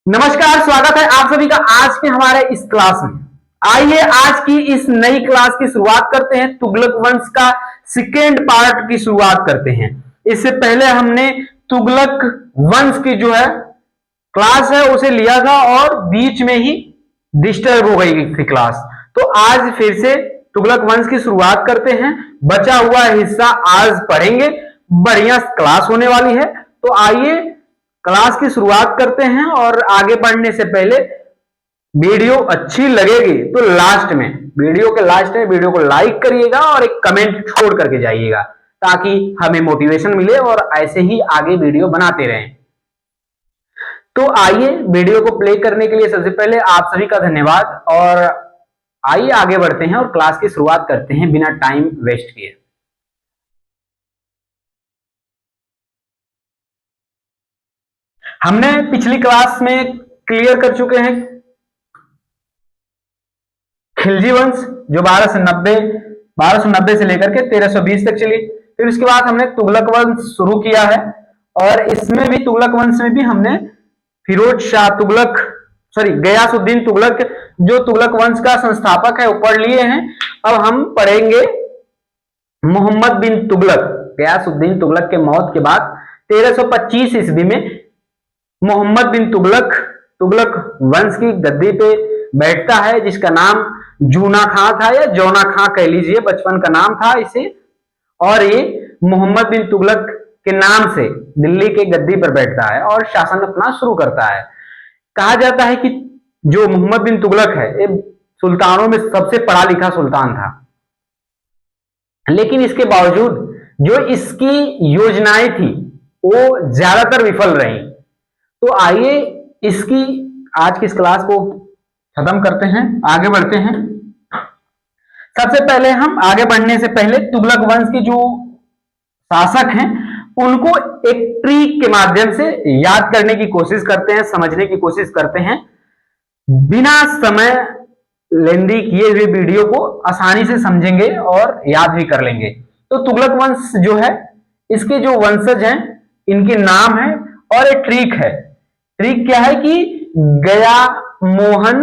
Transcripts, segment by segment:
नमस्कार, स्वागत है आप सभी का आज के हमारे इस क्लास में। आइए आज की इस नई क्लास की शुरुआत करते हैं। तुगलक वंश का सेकेंड पार्ट की शुरुआत करते हैं। इससे पहले हमने तुगलक वंश की जो है क्लास है उसे लिया था और बीच में ही डिस्टर्ब हो गई थी क्लास। तो आज फिर से तुगलक वंश की शुरुआत करते हैं। बचा हुआ हिस्सा आज पढ़ेंगे। बढ़िया क्लास होने वाली है। तो आइए क्लास की शुरुआत करते हैं। और आगे बढ़ने से पहले वीडियो अच्छी लगेगी तो लास्ट में, वीडियो के लास्ट में वीडियो को लाइक करिएगा और एक कमेंट छोड़ करके जाइएगा ताकि हमें मोटिवेशन मिले और ऐसे ही आगे वीडियो बनाते रहें। तो आइए वीडियो को प्ले करने के लिए सबसे पहले आप सभी का धन्यवाद। और आइए आगे बढ़ते हैं और क्लास की शुरुआत करते हैं बिना टाइम वेस्ट किए। हमने पिछली क्लास में क्लियर कर चुके हैं खिलजी वंश जो 1290 से लेकर के 1320 तक चली। फिर उसके बाद हमने तुगलक वंश शुरू किया है और इसमें भी तुगलक वंश में भी हमने फिरोज शाह तुगलक गयासुद्दीन तुगलक जो तुगलक वंश का संस्थापक है वो पढ़ लिए हैं। अब हम पढ़ेंगे मोहम्मद बिन तुगलक। गयासुद्दीन तुगलक के मौत के बाद 1325 ईस्वी में मोहम्मद बिन तुगलक तुगलक वंश की गद्दी पे बैठता है, जिसका नाम जूना खां था या जौना खां कह लीजिए, बचपन का नाम था इसे। और ये मोहम्मद बिन तुगलक के नाम से दिल्ली के गद्दी पर बैठता है और शासन अपना शुरू करता है। कहा जाता है कि जो मोहम्मद बिन तुगलक है ये सुल्तानों में सबसे पढ़ा लिखा सुल्तान था, लेकिन इसके बावजूद जो इसकी योजनाएं थी वो ज्यादातर विफल रही। तो आइए इसकी आज की इस क्लास को खत्म करते हैं, आगे बढ़ते हैं। सबसे पहले हम आगे बढ़ने से पहले तुगलक वंश के जो शासक हैं उनको एक ट्रिक के माध्यम से याद करने की कोशिश करते हैं, समझने की कोशिश करते हैं। बिना समय लेंदी किए हुए वीडियो को आसानी से समझेंगे और याद भी कर लेंगे। तो तुगलक वंश जो है इसके जो वंशज हैं इनके नाम है और एक ट्रिक है। ट्रिक क्या है कि गया मोहन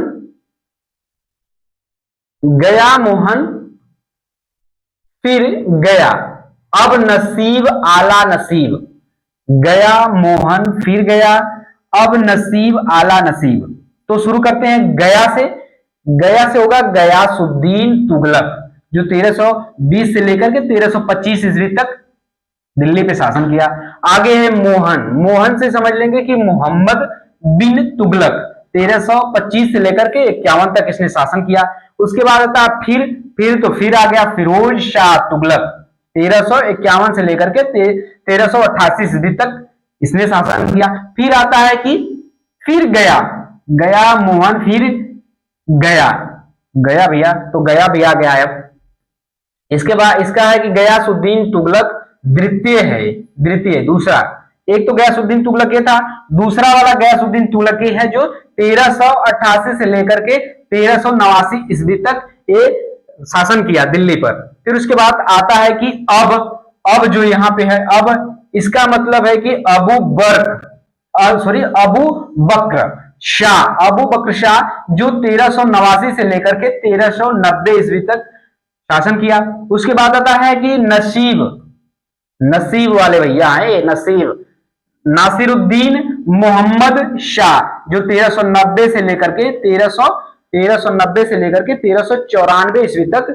फिर गया, अब नसीब आला नसीब। गया मोहन फिर गया, अब नसीब आला नसीब। तो शुरू करते हैं गया से। गया से होगा गयासुद्दीन तुगलक जो 1320 से लेकर के 1325 ईस्वी तक दिल्ली पे शासन किया। आगे है मोहन। मोहन से समझ लेंगे कि मोहम्मद बिन तुगलक 1325 से लेकर के 51 तक इसने शासन किया। उसके बाद आता फिर आ गया फिरोज शाह तुगलक 1351 से लेकर के 1388 ईस्वी तक इसने शासन किया। फिर आता है कि फिर गया, गया मोहन फिर गया, गया भैया, तो गया भी आ गया अब। इसके बाद इसका है कि गयासुद्दीन तुगलक द्वितीय है, द्वितीय दूसरा। एक तो गयासुद्दीन तुगलक ये था, दूसरा वाला गयासुद्दीन तुगलक ये है जो 1388 से लेकर के 1389 ईस्वी तक ये शासन किया दिल्ली पर। फिर उसके बाद आता है कि अब जो यहाँ पे है, अब इसका मतलब है कि अबू बक्र शाह, अबू बक्र शाह जो 1389 से लेकर के 1390 ईस्वी तक शासन किया। उसके बाद आता है कि नसीब वाले भैया है, नासिरुद्दीन मोहम्मद शाह जो 1390 से लेकर के 1390 से लेकर के 1394 ईस्वी तक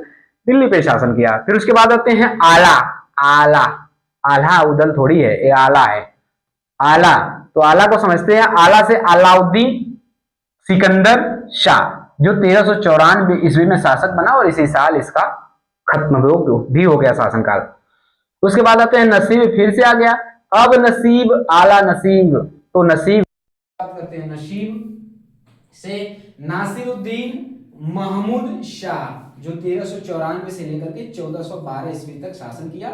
दिल्ली पे शासन किया। फिर उसके बाद आते हैं आला उदल थोड़ी है, ये आला है। आला, तो आला को समझते हैं। आला से अलाउद्दीन सिकंदर शाह जो 1394 ईस्वी में शासक बना और इसी साल इसका खत्म भी हो गया शासनकाल। उसके बाद आते हैं नसीब, फिर से आ गया। अब नसीब आला नसीब, तो नसीब बात करते हैं नसीब से नासिरुद्दीन महमूद शाह जो 1394 से लेकर के 1412 ईस्वी तक शासन किया।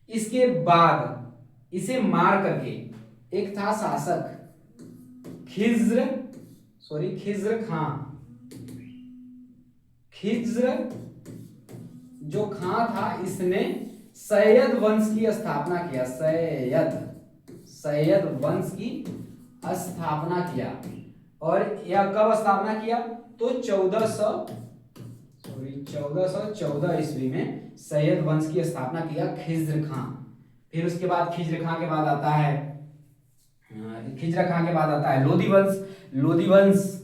इसके बाद इसे मार करके एक था शासक खिज्र जो खां था, इसने सैयद वंश की स्थापना किया। सैयद वंश की स्थापना किया। और यह कब स्थापना किया? तो 1414 ईस्वी में सैयद वंश की स्थापना किया खिज्र खां। फिर उसके बाद खिज्र खां के बाद आता है लोधी वंश। लोधी वंश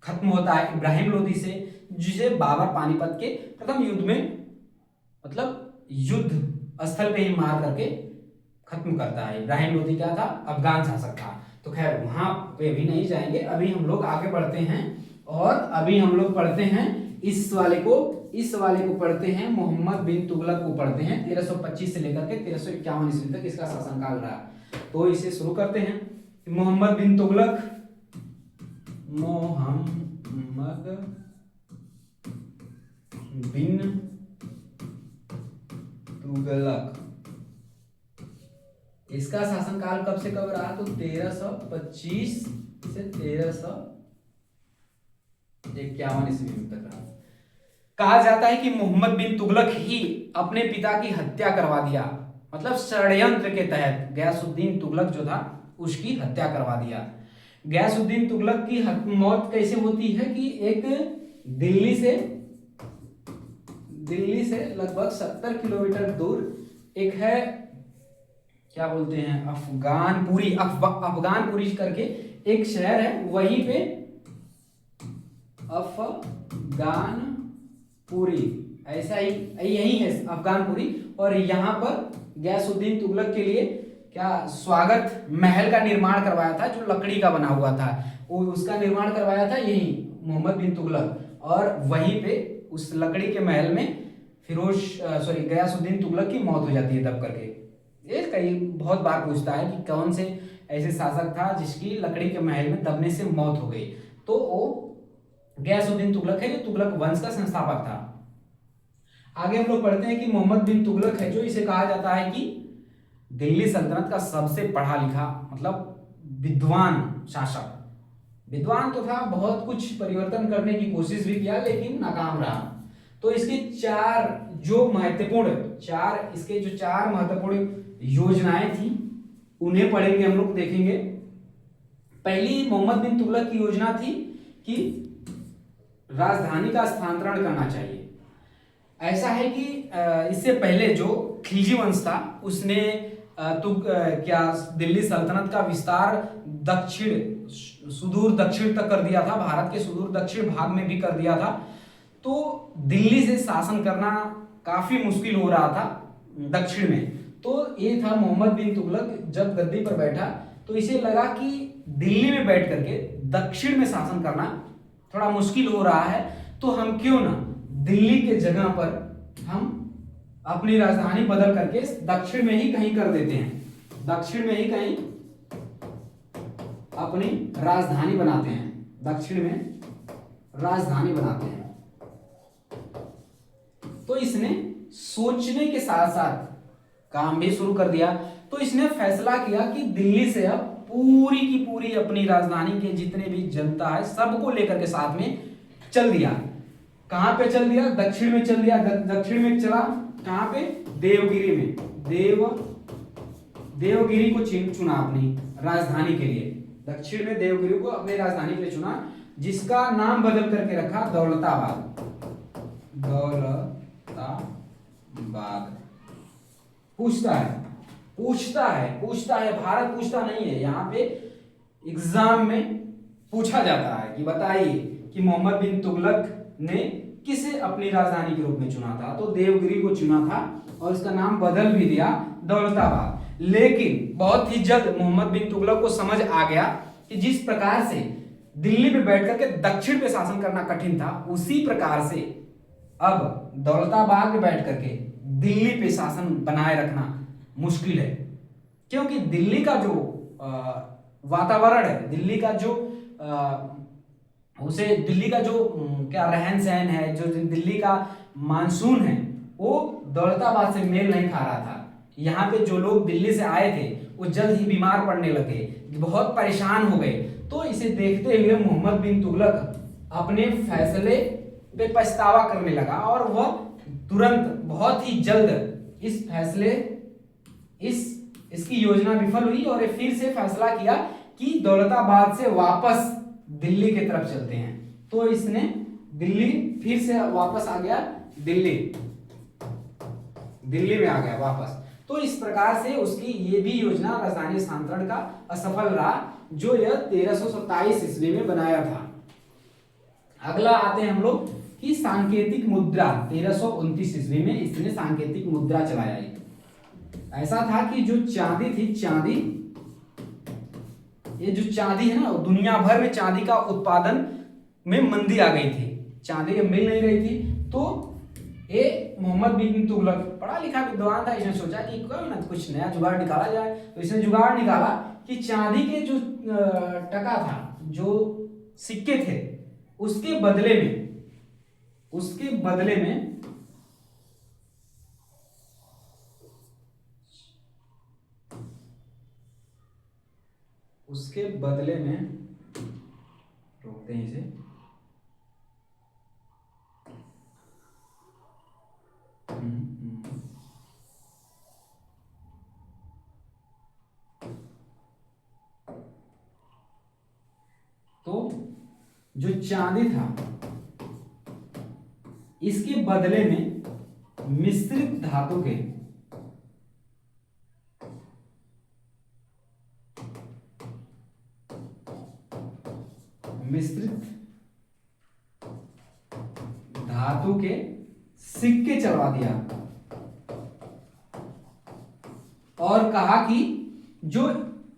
खत्म होता है इब्राहिम लोधी से, जिसे बाबर पानीपत के प्रथम युद्ध में मतलब युद्ध स्थल पे ही मार करके खत्म करता है। इब्राहिम लोधी क्या था? अफगान शासक था। तो खैर वहां पे भी नहीं जाएंगे, अभी हम लोग आगे बढ़ते हैं और अभी हम लोग पढ़ते हैं इस वाले को पढ़ते हैं, मोहम्मद बिन तुगलक को पढ़ते हैं। 1325 से लेकर के 1351 ईस्वी तक इसका शासनकाल रहा। तो इसे शुरू करते हैं। मोहम्मद बिन तुगलक इसका शासनकाल कब से कब रहा? तो 1325 से 1351 ईस्वी तक रहा। कहा जाता है कि मोहम्मद बिन तुगलक ही अपने पिता की हत्या करवा दिया, मतलब षड्यंत्र के तहत गयासुद्दीन तुगलक जो था उसकी हत्या करवा दिया। गयासुद्दीन तुगलक की मौत कैसे होती है कि एक दिल्ली से लगभग 70 किलोमीटर दूर एक है, क्या बोलते हैं, अफगानपुरी करके एक शहर है, वहीं पे अफगानपुरी ऐसा ही यही है अफगानपुरी। और यहाँ पर गयासुद्दीन तुगलक के लिए क्या स्वागत महल का निर्माण करवाया था, जो लकड़ी का बना हुआ था, वो उसका निर्माण करवाया था यही मोहम्मद बिन तुगलक। और वहीं पे उस लकड़ी के महल में गयासुद्दीन तुगलक की मौत हो जाती है दब करके। ये कई बहुत बार पूछता है कि कौन से ऐसे शासक था जिसकी लकड़ी के महल में दबने से मौत हो गई, तो वो गयासुद्दीन तुगलक है, जो तुगलक वंश का संस्थापक था। आगे हम लोग पढ़ते हैं कि मोहम्मद बिन तुगलक है जो इसे कहा जाता है कि दिल्ली सल्तनत का सबसे पढ़ा लिखा मतलब विद्वान शासक। विद्वान तो था, बहुत कुछ परिवर्तन करने की कोशिश भी किया लेकिन नाकाम रहा। तो इसके चार महत्वपूर्ण योजनाएं थी, उन्हें पढ़ेंगे हम लोग, देखेंगे। पहली मोहम्मद बिन तुगलक की योजना थी कि राजधानी का स्थानांतरण करना चाहिए। ऐसा है कि इससे पहले जो खिलजी वंश था उसने दिल्ली सल्तनत का विस्तार सुदूर दक्षिण तक कर दिया था, भारत के सुदूर दक्षिण भाग में भी कर दिया था। तो दिल्ली से शासन करना काफी मुश्किल हो रहा था दक्षिण में। तो ये था मोहम्मद बिन तुगलक जब गद्दी पर बैठा तो इसे लगा कि दिल्ली में बैठ करके दक्षिण में शासन करना थोड़ा मुश्किल हो रहा है, तो हम क्यों ना दिल्ली के जगह पर हम अपनी राजधानी बदल करके दक्षिण में ही कहीं कर देते हैं, दक्षिण में ही कहीं अपनी राजधानी बनाते हैं, दक्षिण में राजधानी बनाते हैं। तो इसने सोचने के साथ साथ काम भी शुरू कर दिया। तो इसने फैसला किया कि दिल्ली से अब पूरी की पूरी अपनी राजधानी के जितने भी जनता है सबको लेकर के साथ में चल दिया। कहां पे चल दिया? दक्षिण में चल दिया। दक्षिण में चला कहां पे? देवगिरी में। देवगिरी को चुना अपनी राजधानी के लिए। दक्षिण में देवगिरी को अपनी राजधानी के लिए चुना, जिसका नाम बदल करके रखा दौलताबाद। पूछता है, भारत पूछता नहीं है, यहाँ पे एग्जाम में पूछा जाता है कि बताइए कि मोहम्मद बिन तुगलक ने किसे अपनी राजधानी के रूप में चुना था? तो देवगिरी को चुना था और इसका नाम बदल भी दिया दौलताबाद। लेकिन बहुत ही जल्द मोहम्मद बिन तुगलक को समझ आ गया कि जिस प्रकार से दिल्ली में बैठ करके दक्षिण पे शासन करना कठिन था, उसी प्रकार से अब दौलताबाद में बैठ करके दिल्ली पे शासन बनाए रखना मुश्किल है। क्योंकि दिल्ली का जो वातावरण है, दिल्ली का जो क्या रहन सहन है, जो दिल्ली का मानसून है, वो दौलताबाद से मेल नहीं खा रहा था। यहाँ पे जो लोग दिल्ली से आए थे वो जल्द ही बीमार पड़ने लगे, बहुत परेशान हो गए। तो इसे देखते हुए मोहम्मद बिन तुगलक अपने फैसले पे पछतावा करने लगा और वह तुरंत बहुत ही जल्द इसकी योजना विफल हुई और फिर से फैसला किया कि दौलताबाद से वापस दिल्ली की तरफ चलते हैं। तो इसने दिल्ली फिर से वापस आ गया, दिल्ली में आ गया वापस। तो इस प्रकार से उसकी ये भी योजना राजधानी स्थानांतरण का असफल रहा, जो यह 1327 ईस्वी में बनाया था। अगला आते हैं हम लोग कि सांकेतिक मुद्रा 1329 ईस्वी में इसने सांकेतिक मुद्रा चलाया। ऐसा था कि जो चांदी थी, चांदी, ये जो चांदी है ना, दुनिया भर में चांदी का उत्पादन में मंदी आ गई थी, चांदी मिल नहीं रही थी। तो ये मोहम्मद बिन तुगलक पढ़ा लिखा विद्वान था, इसने सोचा कि क्यों ना कुछ नया जुगाड़ निकाला जाए। तो इसने जुगाड़ निकाला कि चांदी के जो टका था, जो सिक्के थे, उसके बदले में रोकते हैं इसे, तो जो चांदी था, इसके बदले में मिश्रित धातु के सिक्के चलवा दिया और कहा कि जो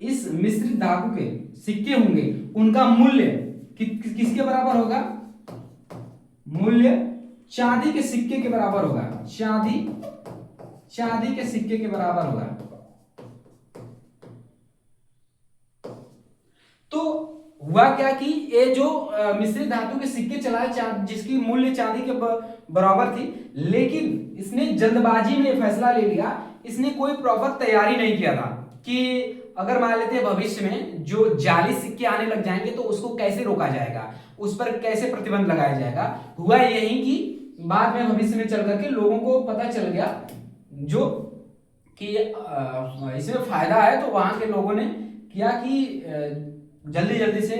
इस मिश्रित धातु के सिक्के होंगे उनका मूल्य किसके बराबर होगा? मूल्य चांदी के सिक्के के बराबर होगा, चांदी के सिक्के के बराबर होगा। तो हुआ क्या कि ये जो मिश्रित धातु के सिक्के चलाए, जिसकी मूल्य चांदी के बराबर थी, लेकिन इसने जल्दबाजी में फैसला ले लिया, इसने कोई प्रॉपर तैयारी नहीं किया था कि अगर मान लेते हैं भविष्य में जो जाली सिक्के आने लग जाएंगे तो उसको कैसे रोका जाएगा, उस पर कैसे प्रतिबंध लगाया जाएगा। हुआ यही कि बाद में भविष्य में चल करके लोगों को पता चल गया जो कि इसमें फायदा है, तो वहां के लोगों ने किया कि जल्दी से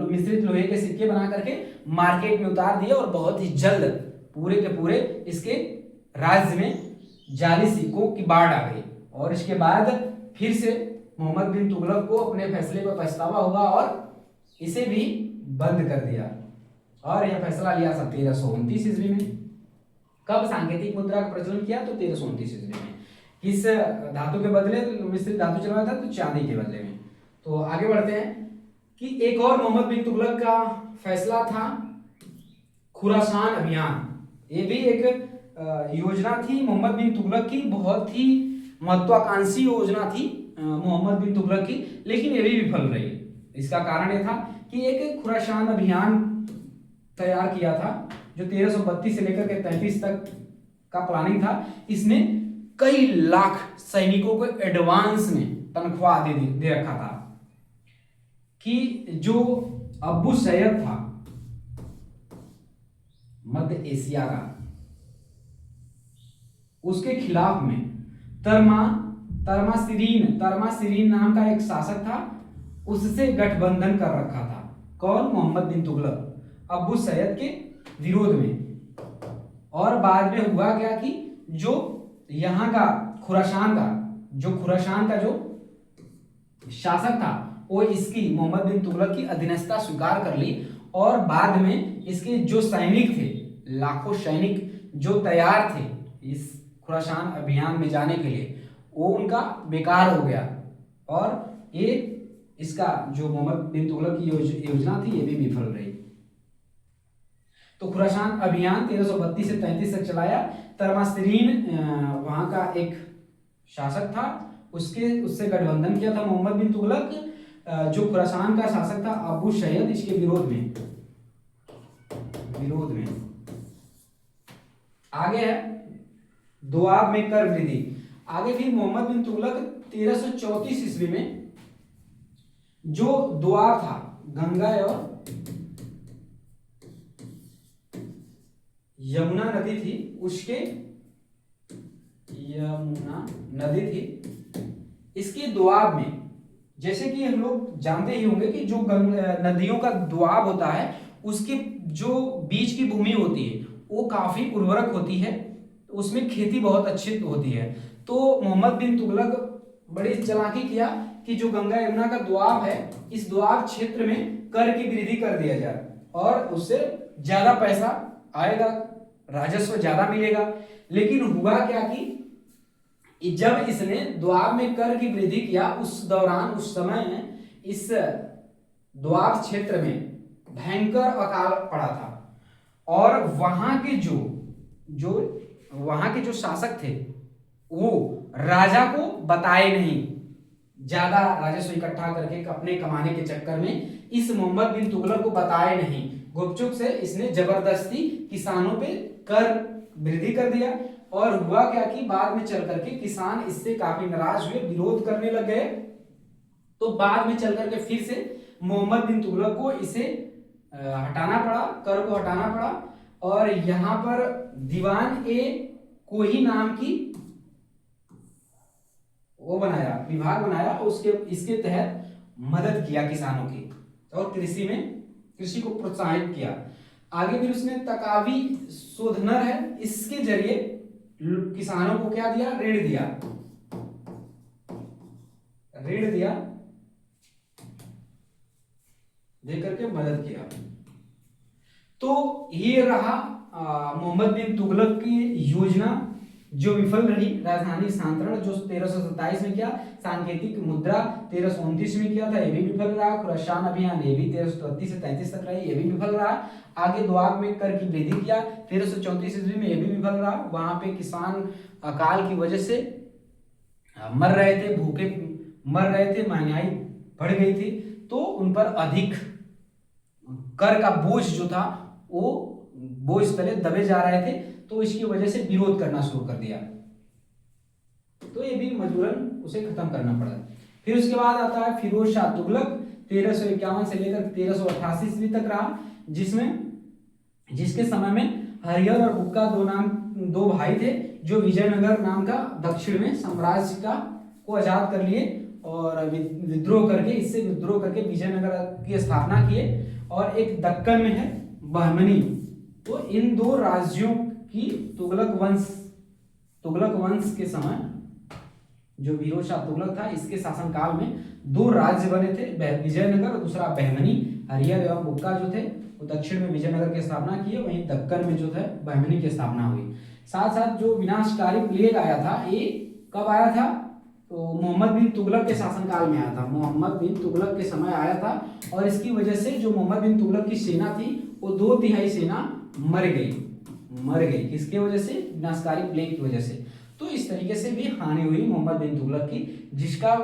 मिश्रित लोहे के सिक्के बना करके मार्केट में उतार दिए और बहुत ही जल्द पूरे के पूरे इसके राज्य में जाली सिक्कों की बाढ़ आ गई। और इसके बाद फिर से मोहम्मद बिन तुगलक को अपने फैसले पर पछतावा हुआ और इसे भी बंद कर दिया। और यह फैसला लिया था 1329 ईस्वी में। कब सांकेतिक मुद्रा का प्रचलन किया? तो 1329 ईस्वी में। किस धातु के बदले मिश्रित धातु चलाया था? तो चांदी के बदले में। तो आगे बढ़ते हैं कि एक और मोहम्मद बिन तुगलक का फैसला था खुरासान अभियान। ये भी एक योजना थी मोहम्मद बिन तुगलक की, बहुत ही महत्वाकांक्षी योजना थी मोहम्मद बिन तुगलक की, लेकिन ये भी विफल रही। इसका कारण यह था कि एक खुरासान अभियान तैयार किया था जो 1332 से लेकर के 33 तक का प्लानिंग था। इसने कई लाख सैनिकों को एडवांस में तनख्वाह दे रखा था कि जो अबू सैयद था मध्य एशिया का, उसके खिलाफ में तर्मासिरीन नाम का एक शासक था, उससे गठबंधन कर रखा था। कौन? मोहम्मद बिन तुगलक अबू सैयद के विरोध में। और बाद में हुआ क्या कि जो यहाँ का खुरासान का जो शासक था वो इसकी मोहम्मद बिन तुगलक की अधीनस्थता स्वीकार कर ली। और बाद में इसके जो सैनिक थे, लाखों सैनिक जो तैयार थे इस खुरासान अभियान में जाने के लिए, वो उनका बेकार हो गया। और ये इसका जो मोहम्मद बिन तुगलक की योजना थी ये भी विफल रही। तो खुरासान अभियान 1332 से 33 तक चलाया। तर्मासिरीन वहां का एक शासक था, उससे गठबंधन किया था मोहम्मद बिन तुगलक। जो खुरासान का शासक था अबू सैयद, इसके विरोध में आगे है दोआब में कर वृद्धि। आगे फिर मोहम्मद बिन तुगलक 1334 ईस्वी में जो दोआब था, गंगा और यमुना नदी थी, इसके दोआब में जैसे कि हम लोग जानते ही होंगे कि जो नदियों का दोआब होता है उसके जो बीच की भूमि होती है वो काफी उर्वरक होती है, उसमें खेती बहुत अच्छी होती है। तो मोहम्मद बिन तुगलक बड़ी चालाकी किया कि जो गंगा यमुना का दोआब है इस दोआब क्षेत्र में कर की वृद्धि कर दिया जाए और उससे ज्यादा पैसा आएगा, राजस्व ज्यादा मिलेगा। लेकिन हुआ क्या कि जब इसने दोआब में कर की वृद्धि किया उस दौरान उस समय इस दोआब क्षेत्र में भयंकर अकाल पड़ा था और वहां के जो शासक थे वो राजा को बताए नहीं, ज्यादा राजस्व इकट्ठा करके अपने कमाने के चक्कर में इस मोहम्मद बिन तुगलक को बताए नहीं, गुपचुप से इसने जबरदस्ती किसानों पे कर वृद्धि कर दिया। और हुआ क्या कि बाद में चल करके किसान इससे काफी नाराज हुए, विरोध करने लग गए। तो बाद में चल करके फिर से मोहम्मद बिन तुगलक को इसे हटाना पड़ा, कर को हटाना पड़ा और यहां पर दीवान ए कोही नाम की वो बनाया, विभाग बनाया, उसके इसके तहत मदद किया किसानों की और कृषि को प्रोत्साहित किया। आगे फिर उसने तकावी शोधनर है, इसके जरिए किसानों को क्या दिया, ऋण दिया दे करके मदद किया। तो ये रहा मोहम्मद बिन तुगलक की योजना जो विफल रही। राजधानी स्थानांतरण जो 1327 में किया, सांकेतिक मुद्रा 1329 में किया था, ये भी विफल रहा। खुरासान अभियान ये भी 1333 से 33 तक रही, ये भी विफल रहा। आगे दोआब में कर की वृद्धि किया 1334 ईस्वी में, ये भी विफल रहा। वहां पे किसान अकाल की वजह से मर रहे थे, भूखे मर रहे थे, महंगाई बढ़ गई थी, तो उन पर अधिक कर का बोझ जो था वो बोझ तले दबे जा रहे थे, तो इसकी वजह से विरोध करना शुरू कर दिया। तो ये भी मजबूरन उसे खत्म करना पड़ा। फिर उसके बाद आता है फिरोज शाह तुगलक, 1351 से लेकर 1388 ईस्वी तक रहा, जिसके समय में हरिहर और बुक्का दो भाई थे जो विजयनगर नाम का दक्षिण में साम्राज्य को आजाद कर लिए और विद्रोह करके विजयनगर की स्थापना किए। और एक दक्कन में है बहमनी। तो इन दो राज्यों की तुगलक वंश के समय जो फिरोज शाह तुगलक था इसके शासनकाल में दो राज्य बने थे, विजयनगर और दूसरा बहमनी। हरिहर एवं बुक्का जो थे वो दक्षिण में विजयनगर की स्थापना किए, वहीं दक्कन में जो थे बहमनी की स्थापना हुई। साथ साथ जो विनाशकारी प्लेग आया था ये कब आया था, तो मोहम्मद बिन तुगलक के शासनकाल में आया था, मोहम्मद बिन तुगलक के समय आया था। और इसकी वजह से जो मोहम्मद बिन तुगलक की सेना थी वो 2/3 सेना मर गई। किसके वजह से, विनाशकारी प्लेग की वजह से। तो इस तरीके से भी हानि हुई मोहम्मद बिन तुगलक की, जिसका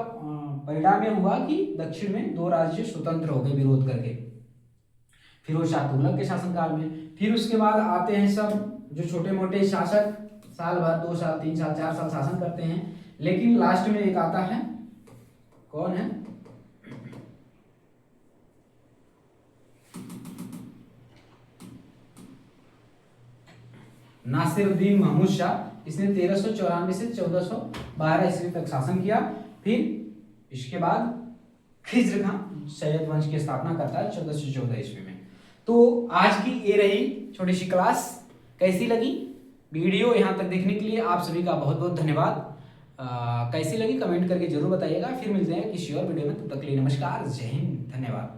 परिणाम यह हुआ कि दक्षिण में दो राज्य स्वतंत्र हो गए विरोध करके फिरोज शाह तुगलक के शासनकाल में। फिर उसके बाद आते हैं सब जो छोटे मोटे शासक, साल भर 2 साल 3 साल 4 साल शासन करते हैं, लेकिन लास्ट में एक आता है, कौन है, नासिरुद्दीन महमूद शाह। इसने 1394 से 1412 ईस्वी तक शासन किया। फिर इसके बाद खिज्र खान सैयद वंश की स्थापना करता है 1414 ईस्वी में। तो आज की ये रही छोटी सी क्लास, कैसी लगी वीडियो यहाँ तक देखने के लिए आप सभी का बहुत बहुत धन्यवाद। कैसी लगी कमेंट करके जरूर बताइएगा। फिर मिलते हैं किसी और वीडियो में, तब तक के लिए नमस्कार, जय हिंद, धन्यवाद।